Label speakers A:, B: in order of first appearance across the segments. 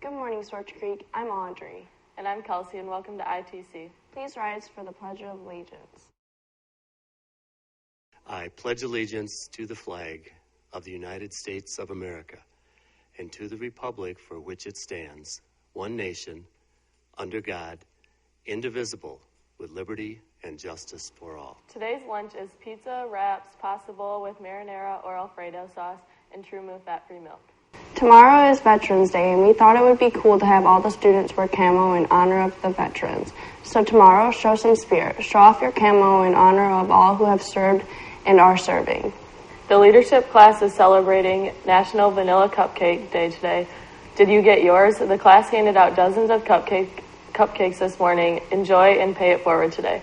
A: Good morning, Swartz Creek. I'm Audrey.
B: And I'm Kelsey, and welcome to ITC.
A: Please rise for the Pledge of Allegiance.
C: I pledge allegiance to the flag of the United States of America and to the republic for which it stands, one nation, under God, indivisible, with liberty and justice for all.
B: Today's lunch is pizza, wraps, pasta bowl with marinara or Alfredo sauce, and True Move fat-free milk.
A: Tomorrow is Veterans Day, and we thought it would be cool to have all the students wear camo in honor of the veterans. So tomorrow, show some spirit. Show off your camo in honor of all who have served and are serving.
B: The leadership class is celebrating National Vanilla Cupcake Day today. Did you get yours? The class handed out dozens of cupcakes this morning. Enjoy and pay it forward today.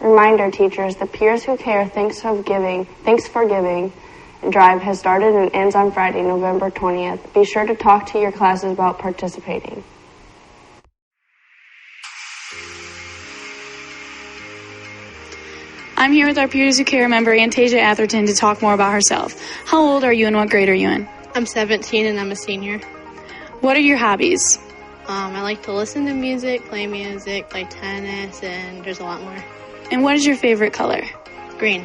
A: Reminder, teachers, the Peers Who Care Thanks for Giving drive has started and ends on Friday, November 20th. Be sure to talk to your classes about participating.
D: I'm here with our Peers Who Care member, Antasia Atherton, to talk more about herself. How old are you and what grade are you in?
E: I'm 17 and I'm a senior.
D: What are your hobbies?
E: I like to listen to music, play tennis, and there's a lot more.
D: And what is your favorite color?
E: Green.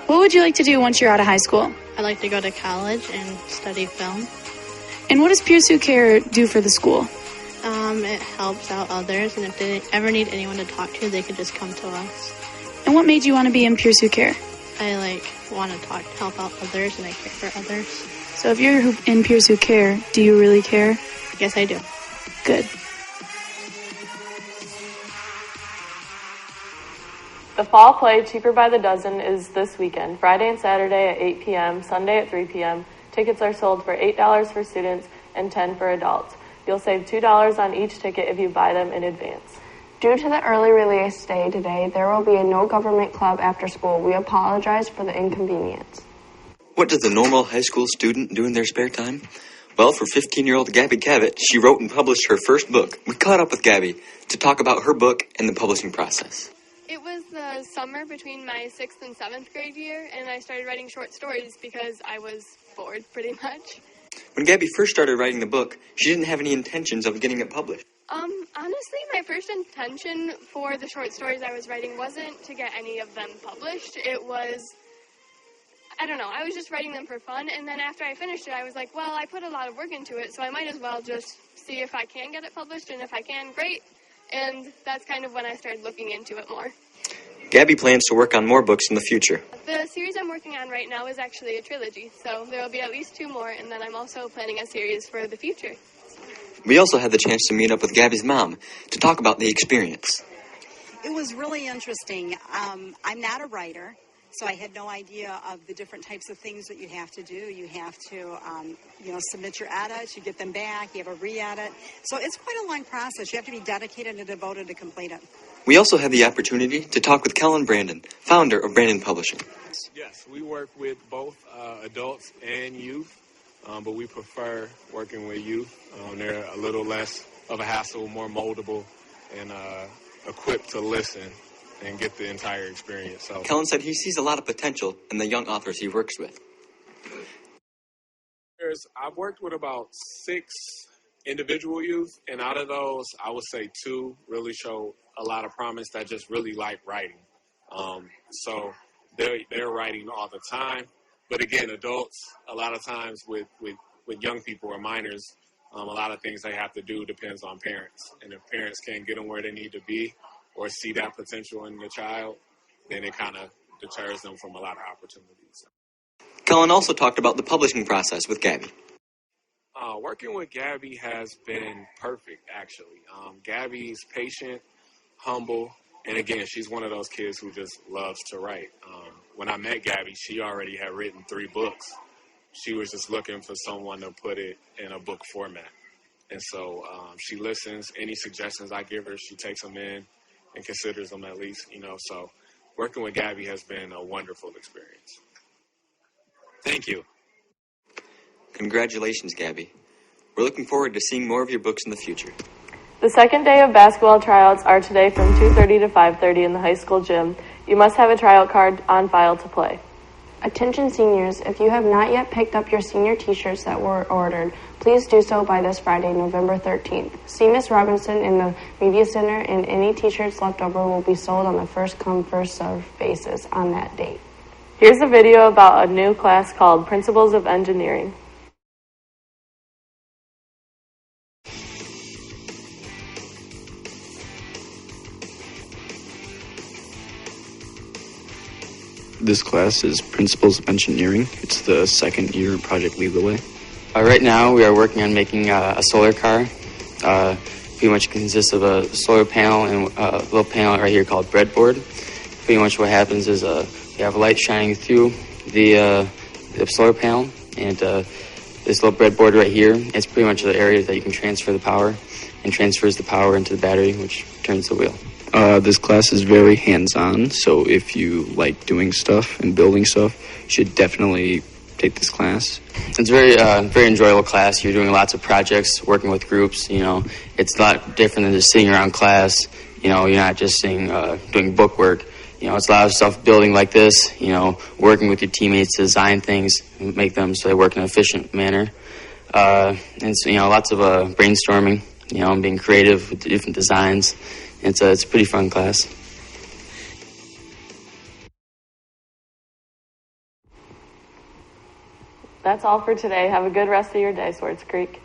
D: What would you like to do once you're out of high school?
E: I'd like to go to college and study film.
D: And what does Peers Who Care do for the school?
E: It helps out others, and if they ever need anyone to talk to, they could just come to us.
D: And what made you want to be in Peers Who Care?
E: I want to help out others, and I care for others.
D: So if you're in Peers Who Care, do you really care?
E: Yes, I do.
D: Good.
B: The fall play Cheaper by the Dozen is this weekend, Friday and Saturday at 8 p.m., Sunday at 3 p.m. Tickets are sold for $8 for students and $10 for adults. You'll save $2 on each ticket if you buy them in advance.
A: Due to the early release day today, there will be a no government club after school. We apologize for the inconvenience.
F: What does a normal high school student do in their spare time? Well, for 15-year-old Gabby Cavett, she wrote and published her first book. We caught up with Gabby to talk about her book and the publishing process.
G: It was the summer between my 6th and 7th grade year, and I started writing short stories because I was bored pretty much.
F: When Gabby first started writing the book, she didn't have any intentions of getting it published.
G: Honestly, my first intention for the short stories I was writing wasn't to get any of them published. It was, I don't know, I was just writing them for fun, and then after I finished it, I was like, well, I put a lot of work into it, so I might as well just see if I can get it published, and if I can, great. And that's kind of when I started looking into it more.
F: Gabby plans to work on more books in the future.
G: The series I'm working on right now is actually a trilogy, so there will be at least 2 more, and then I'm also planning a series for the future.
F: We also had the chance to meet up with Gabby's mom to talk about the experience.
H: It was really interesting. I'm not a writer, so I had no idea of the different types of things that you have to do. You have to, submit your edits, you get them back, you have a re-edit. So it's quite a long process. You have to be dedicated and devoted to complete it.
F: We also had the opportunity to talk with Kellen Brandon, founder of Brandon Publishing.
I: Yes, we work with both adults and youth, but we prefer working with youth. They're a little less of a hassle, more moldable, and equipped to listen and get the entire experience. So
F: Kellen said he sees a lot of potential in the young authors he works with.
I: I've worked with about 6 individual youth, and out of those, I would say 2 really show a lot of promise that just really like writing. So they're writing all the time. But again, adults, a lot of times with young people or minors, a lot of things they have to do depends on parents. And if parents can't get them where they need to be or see that potential in the child, then it kind of deters them from a lot of opportunities.
F: Kellen also talked about the publishing process with Gabby.
I: Working with Gabby has been perfect, actually. Gabby's patient, humble, and again, she's one of those kids who just loves to write. When I met Gabby, she already had written 3 books. She was just looking for someone to put it in a book format. And so she listens. Any suggestions I give her, she takes them in and considers them at least, So working with Gabby has been a wonderful experience. Thank you.
F: Congratulations, Gabby. We're looking forward to seeing more of your books in the future.
B: The second day of basketball tryouts are today from 2:30 to 5:30 in the high school gym. You must have a tryout card on file to play.
A: Attention seniors, if you have not yet picked up your senior t-shirts that were ordered, please do so by this Friday, November 13th. See Ms. Robinson in the Media Center, and any t-shirts left over will be sold on a first-come, first-served basis on that date.
B: Here's a video about a new class called Principles of Engineering.
J: This class is Principles of Engineering. It's the second year in Project Lead the Way.
K: Right now we are working on making a solar car. Pretty much consists of a solar panel and a little panel right here called breadboard. Pretty much what happens is you have a light shining through the solar panel, and this little breadboard right here, it's pretty much the area that you can transfer the power, and transfers the power into the battery, which turns the wheel.
J: This class is very hands-on, so if you like doing stuff and building stuff, you should definitely take this class.
K: It's very enjoyable class. You're doing lots of projects, working with groups. It's a lot different than just sitting around class. You're not just doing book work. It's a lot of stuff building like this. Working with your teammates to design things and make them so they work in an efficient manner. And it's, lots of brainstorming. And being creative with different designs. It's a pretty fun class.
B: That's all for today. Have a good rest of your day, Swartz Creek.